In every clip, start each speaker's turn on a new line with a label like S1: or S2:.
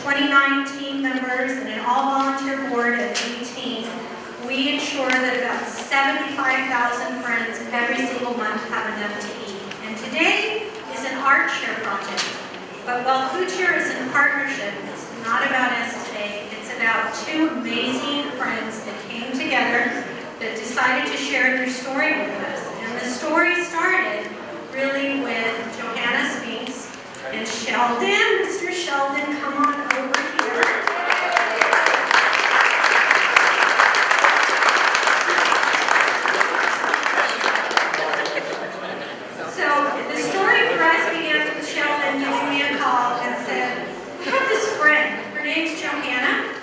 S1: 29 team members and an all-volunteer board of 18, we ensure that about 75,000 friends every single month have enough to eat. And today is an art share project. But while Food Share is in partnership, it's not about us today. It's about two amazing friends that came together that decided to share their story with us. And the story started really with Johanna Spinks and Sheldon. Mr. Sheldon, come on over here. So the story for us begins with Sheldon giving me a call and said, I have this friend, her name's Johanna,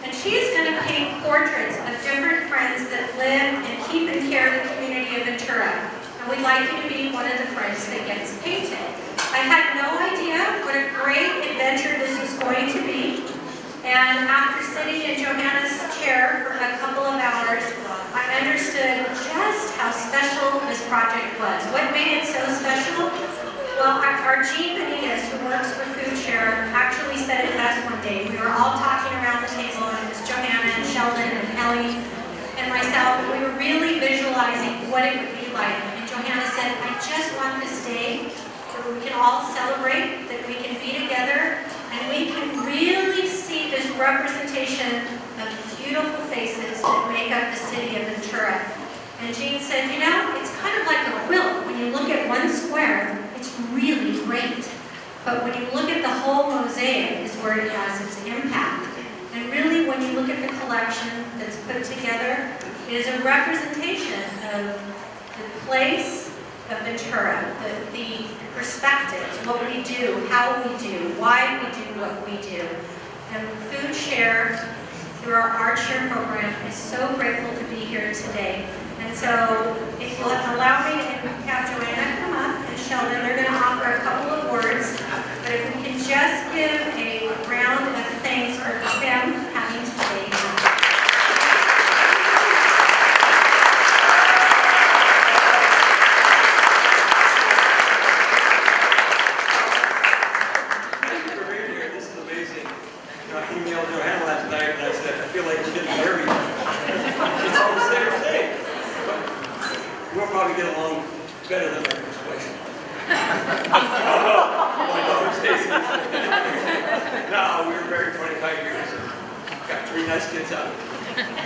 S1: and she's going to paint portraits of different friends that live and keep and care the community of Ventura. And we'd like you to be one of the friends that gets painted. I had no idea what a great adventure this was going to be. And after sitting in Johanna's chair for a couple of hours, I understood just how special this project was. What made it so special? Well, our Jean Benitez, who works for Food Share, actually said it best one day. We were all talking around the table, and it was Johanna and Sheldon and Ellie and myself, and we were really visualizing what it would be like. And Johanna said, I just want this day where we can all celebrate, that we can be together, and we can really see this representation of beautiful faces that make up the city of Ventura. And Jean said, you know, it's kind of like a quilt. When you look at one square, it's really great. But when you look at the whole mosaic is where it has its impact. And really, when you look at the collection that's put together, it is a representation of the place of Ventura, the perspectives, what we do, how we do, why we do what we do. And Food Share, through our Art Share program, is so grateful to be here today. And so, if you'll allow me to have Johanna come up and Sheldon, they're going to offer a couple of words. But if we can just give a round of thanks for them having today.
S2: This is amazing. I emailed Johanna last night and I said, I feel like we're getting married. It's all the same thing. We'll probably get along better than my first place. My daughter Stacy. No, we were married 25 years. Got 3 nice kids out.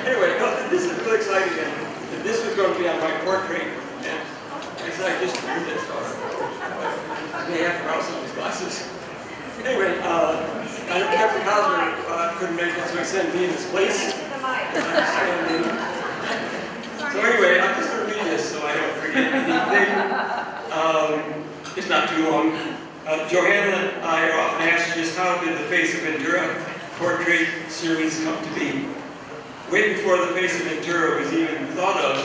S2: Anyway, no, this is really exciting. And this was going to be on my portrait. And I said, I just drew this. I may have to borrow some of these glasses. Anyway, I know Captain Cosmer couldn't make it, so he sent me in his place. So anyway, I'm just going to read this so I don't forget anything. It's not too long. Johanna and I are often asked just how did the Face of Ventura portrait series come to be. Way before the Face of Ventura was even thought of,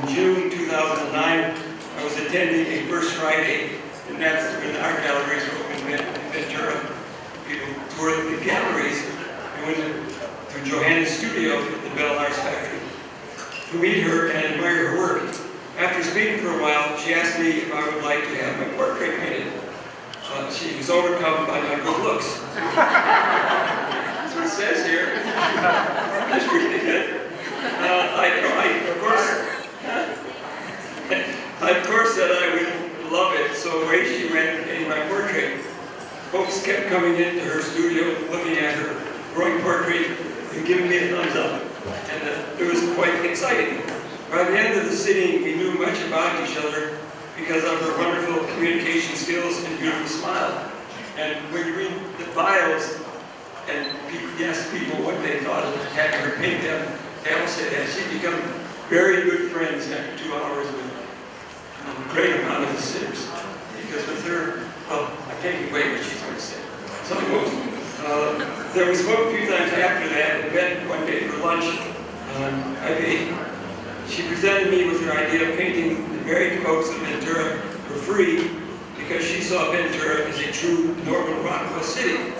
S2: in June 2009, I was attending a First Friday, and that's when the art galleries were open in Ventura. People toured the galleries and went to Johanna's studio at the Bell Arts Factory to meet her and admire her work. After speaking for a while, she asked me if I would like to have my portrait painted. She was overcome by my good looks. That's what it says here. That's really good. I of course said I would love it, so away she went and painted my portrait. Folks kept coming into her studio, looking at her drawing portrait and giving me a thumbs up. And it was quite exciting. By the end of the sitting, we knew much about each other because of her wonderful communication skills and beautiful smile. And when you read the bios and you ask people what they thought of having her paint them, they all say that she'd become very good friends after 2 hours with a great amount of the sitters. Because with her, well, I can't give away what she's going to say. So there was spoke a few times after that, and met one day for lunch. She presented me with her idea of painting the married folks of Ventura for free because she saw Ventura as a true Norman Rockwell city.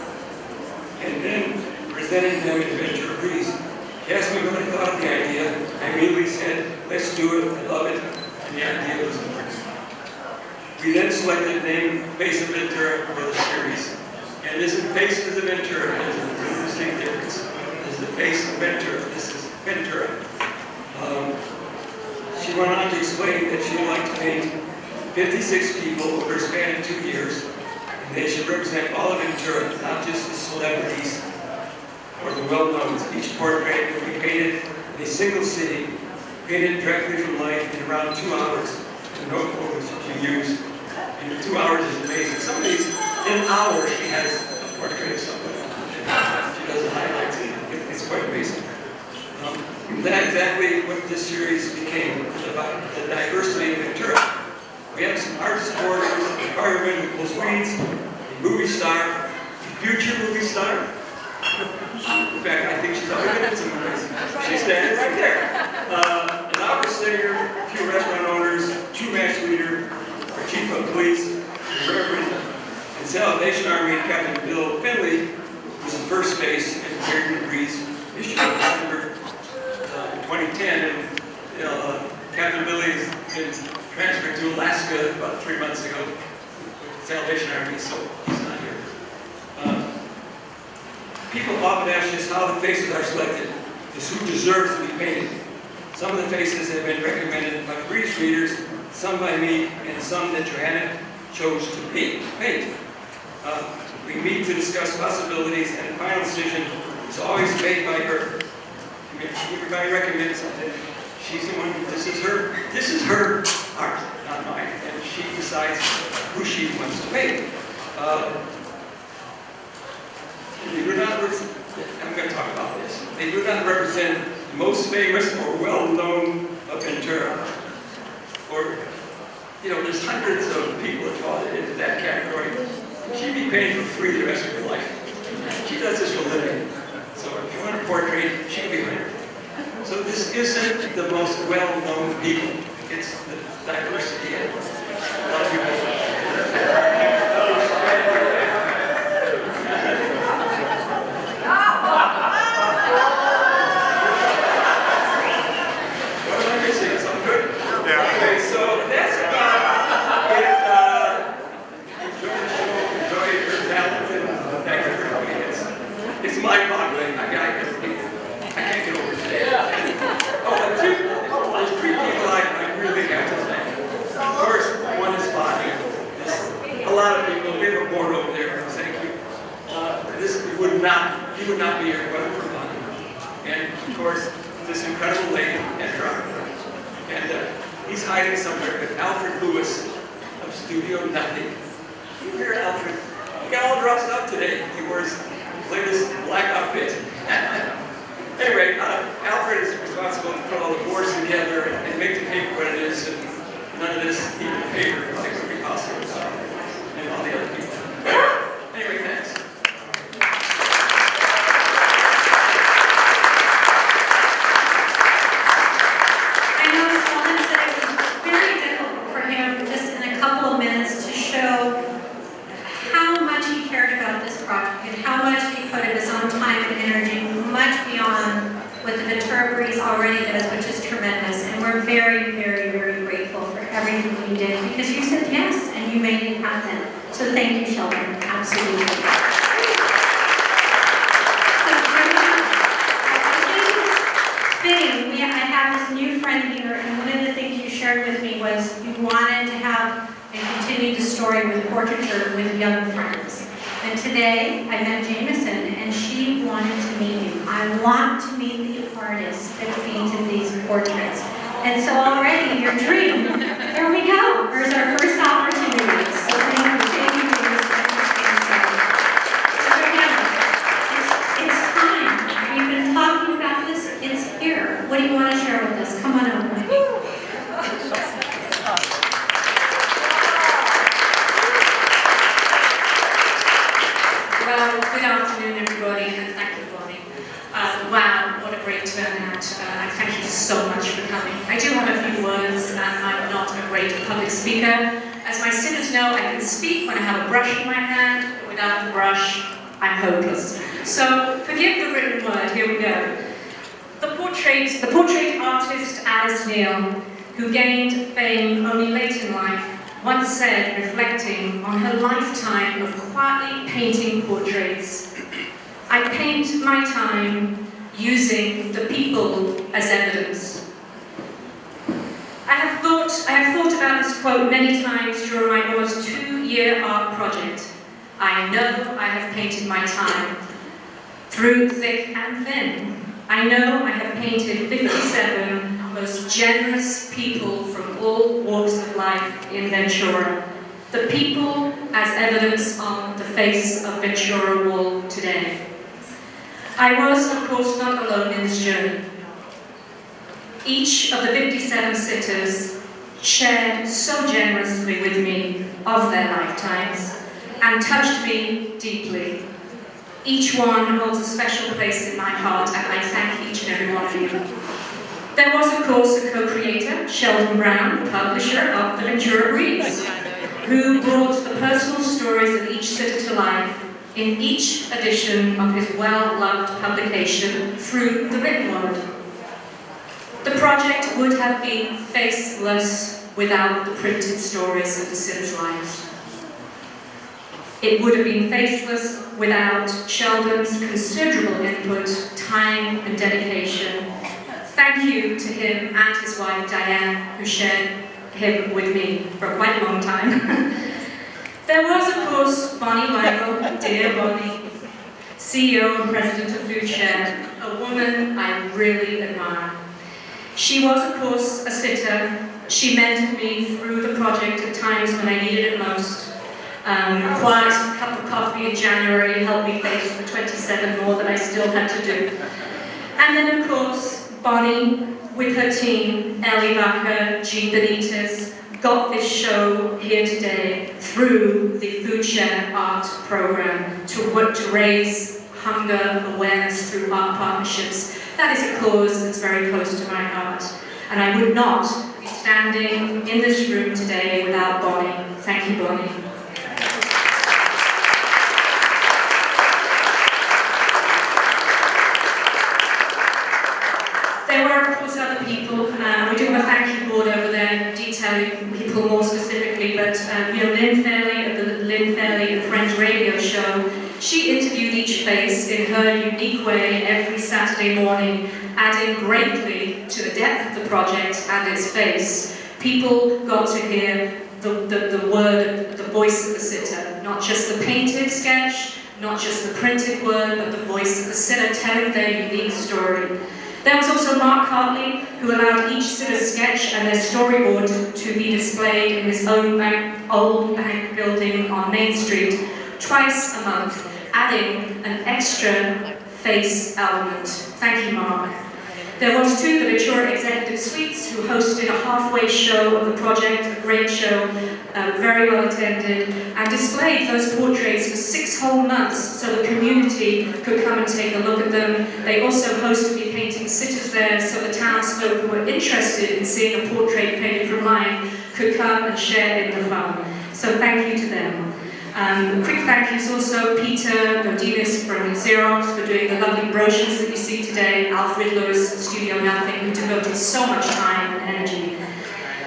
S2: And then presenting them in Ventura Breeze. She asked me what I thought of the idea. I immediately said, let's do it, I love it, and the idea was born. We then selected the name Face of Ventura for the series. And this is Faces of Ventura. There's a really distinct difference. This is the face of Ventura. This is Ventura. She went on to explain that she would like to paint 56 people over a span of 2 years. And they should represent all of Ventura, not just the celebrities or the well-knowns. Each portrait will be painted in a single city, painted directly from life in around 2 hours. And no photos should be used. And 2 hours is amazing. Some of these, in an hour, she has a portrait of somebody. She does the highlights. It's quite amazing. That's exactly what this series became. It's about the diversity of Ventura. We have some art supporters, a fireman who pulls weeds, a movie star, a future movie star. In fact, I think she's already been in some movies. She's standing right there. An opera singer, a few restaurant owners, two-match leader, our chief of police, Reverend and Salvation Army Captain Bill Finley, who's in first base in Weird Degrees issue of December 2010. And Captain Billy has been transferred to Alaska about 3 months ago with Salvation Army, so he's not here. People often ask us how the faces are selected, is who deserves to be painted. Some of the faces have been recommended by British readers, some by me, and some that Johanna chose to paint. We meet to discuss possibilities, and the final decision is always made by her. Everybody recommends something. She's the one who, this is her art, not mine, and she decides who she wants to paint. They do not, I'm going to talk about this. They do not represent the most famous or well-known of Ventura. Or, there's hundreds of people that fall into that category. She'd be paying for free the rest of her life. She does this for a living. So if you want a portrait, she'll be here. So this isn't the most well-known people. It's the diversity. A lot of people. It's mind-boggling. I can't get over it today. There's 3 people I really have to thank. Of course, one is Bonnie. A lot of people, we have a board over there. Thank you. He would not be here but for Bonnie. And of course, this incredible lady, Ventura. And he's hiding somewhere. But Alfred Lewis of Studio Nothing. You hear Alfred? He got all dressed up today. He wears latest black outfit. Anyway, Alfred is responsible to put all the boards together and make the paper what it is, and none of this, even the paper, would be possible without Alfred and all the other people. Anyway, thanks.
S1: I know Sheldon said it was very difficult for him just in a couple of minutes to show how much he cared about this project and how much he put of his own time and energy, much beyond what the Ventura Breeze already does, which is tremendous. And we're very, very, very grateful for everything you did because you said yes and you made it happen. So thank you, Sheldon. Absolutely. So, fitting, I have this new friend here, and one of the things you shared with me was you wanted to have and continue the story with portraiture with young friends. And today, I met Jameson, and she wanted to meet you. I want to meet the artist that painted these portraits. And so already, your dream, here we go. There's our first opportunity. So thank you for this so remember, it's time. We've been talking about this. It's here. What do you want to share with us? Come on over.
S3: Well, good afternoon, everybody, and thank you, Bonnie. Wow, what a great turnout. And thank you so much for coming. I do have a few words, and I'm not a great public speaker. As my sitters know, I can speak when I have a brush in my hand, but without the brush, I'm hopeless. So, forgive the written word, here we go. The portrait artist Alice Neal, who gained fame only late in life, once said, reflecting on her lifetime of quietly painting portraits, "I paint my time using the people as evidence." I have thought about this quote many times during my almost 2-year art project. I know I have painted my time, through thick and thin. I know I have painted 57 most generous people from all walks of life in Ventura. The people as evidence on the face of Ventura Wall today. I was, of course, not alone in this journey. Each of the 57 sitters shared so generously with me of their lifetimes and touched me deeply. Each one holds a special place in my heart, and I thank each and every one of you. There was, of course, a co-creator, Sheldon Brown, the publisher of the Ventura Briefs, who brought the personal stories of each sitter to life in each edition of his well-loved publication through the written word. The project would have been faceless without the printed stories of the sitters' lives. It would have been faceless without Sheldon's considerable input, time and dedication. Thank you to him and his wife Diane, who shared him with me for quite a long time. There was, of course, Bonnie Weigel, dear Bonnie, CEO and President of Food Share, a woman I really admire. She was, of course, a sitter. She mentored me through the project at times when I needed it most. A quiet cup of coffee in January helped me face the 27 more that I still had to do. And then, of course, Bonnie, with her team, Ellie Bacher, Jean Benitez, got this show here today through the Food Share Art Program to work to raise hunger awareness through art partnerships. That is a cause that's very close to my heart. And I would not be standing in this room today without Bonnie. Thank you, Bonnie. There were, of course, other people. We do have a thank you board over there detailing people more specifically, but Lynn Fairley of the Lynn Fairley and Friends radio show, she interviewed each face in her unique way every Saturday morning, adding greatly to the depth of the project and its face. People got to hear the word, the voice of the sitter, not just the painted sketch, not just the printed word, but the voice of the sitter telling their unique story. There was also Mark Hartley, who allowed each sitter's sketch and their storyboard to be displayed in his own old bank building on Main Street twice a month, adding an extra face element. Thank you, Mark. There was too the Ventura Executive Suites, who hosted a halfway show of the project, a great show, very well attended, and displayed those portraits for 6 whole months so the community could come and take a look at them. They also hosted me painting sitters there so the townsfolk who were interested in seeing a portrait painted from life could come and share in the fun. So thank you to them. A quick thank yous also Peter Dodinis from Xerox for doing the lovely brochures that you see today, Alfred Lewis, Studio Nothing, who devoted so much time and energy.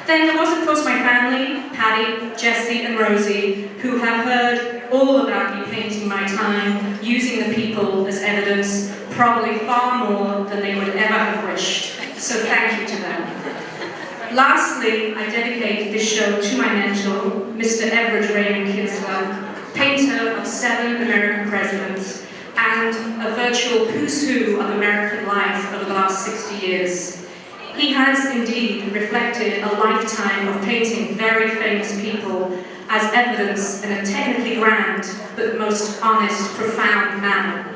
S3: Then there was, of course, my family, Patty, Jessie and Rosie, who have heard all about me painting my time, using the people as evidence, probably far more than they would ever have wished. So thank you to them. Lastly, I dedicate this show to my mentor, Mr. Everett Raymond Kinsler, painter of 7 American presidents and a virtual who's who of American life over the last 60 years. He has indeed reflected a lifetime of painting very famous people as evidence in a technically grand but most honest, profound manner.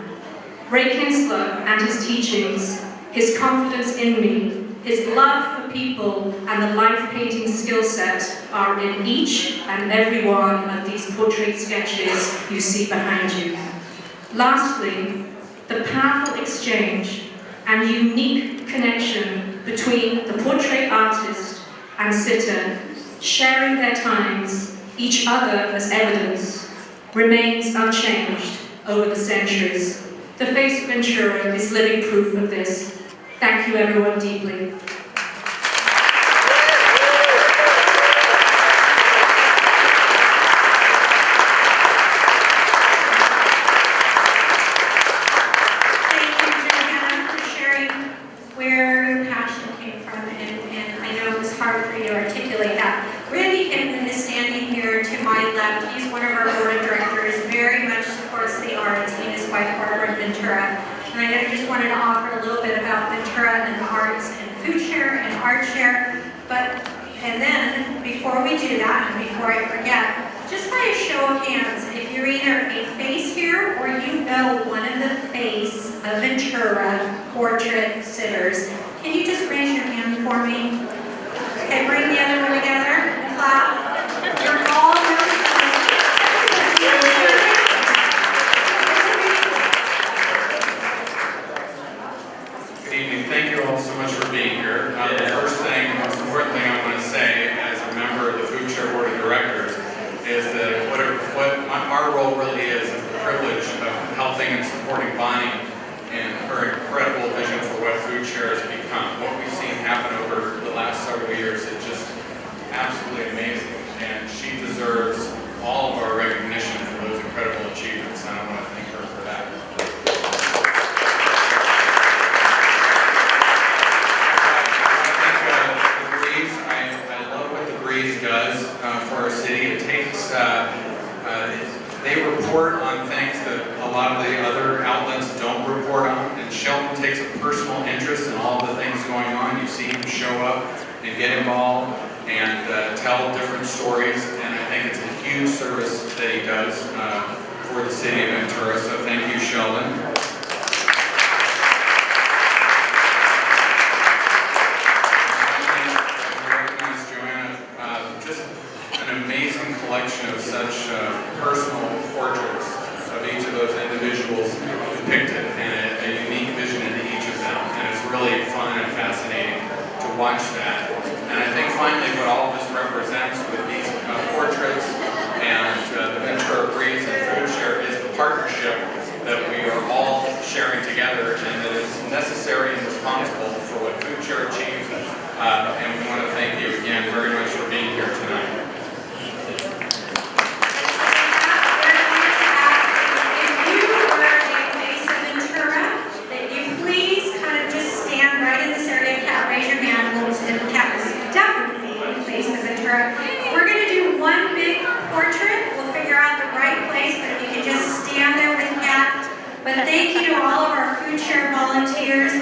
S3: Ray Kinsler and his teachings, his confidence in me, his love for people and the life painting skill set are in each and every one of these portrait sketches you see behind you. Lastly, the powerful exchange and unique connection between the portrait artist and sitter, sharing their times, each other as evidence, remains unchanged over the centuries. The face of Ventura is living proof of this. Thank you everyone deeply.
S1: I just wanted to offer a little bit about Ventura and the arts and food share and art share. And then, before we do that, and before I forget, just by a show of hands, if you're either a face here or you know one of the face of Ventura portrait sitters, can you just raise your hand for me? Okay, bring the other one together and clap. You're all really
S4: Good evening. Thank you all so much for being here. The first thing, the most important thing I want to say as a member of the Food Share Board of Directors is that our role really is the privilege of helping and supporting Bonnie and her incredible vision for what Food Share has become. What we've seen happen over the last several years is just absolutely amazing, and she deserves all of our recognition for those incredible achievements, and I want to thank her for that. I love what the Breeze does for our city. It takes, they report on things that a lot of the other outlets don't report on, and Sheldon takes a personal interest in all the things going on. You see him show up and get involved and tell different stories, and I think it's a huge service that he does for the city of Ventura, so thank you, Sheldon. Amazing collection of such personal portraits of each of those individuals depicted, and a unique vision into each of them, and it's really fun and fascinating to watch that. And I think finally what all of this represents with these portraits and the Ventura Breeze and Food Share is the partnership that we are all sharing together, and that is necessary and responsible for what Food Share achieves. And we want to thank you again very much for being here tonight.
S1: We're going to do one big portrait. We'll figure out the right place, but if you can just stand there with Kat. But thank you to all of our Food Share volunteers.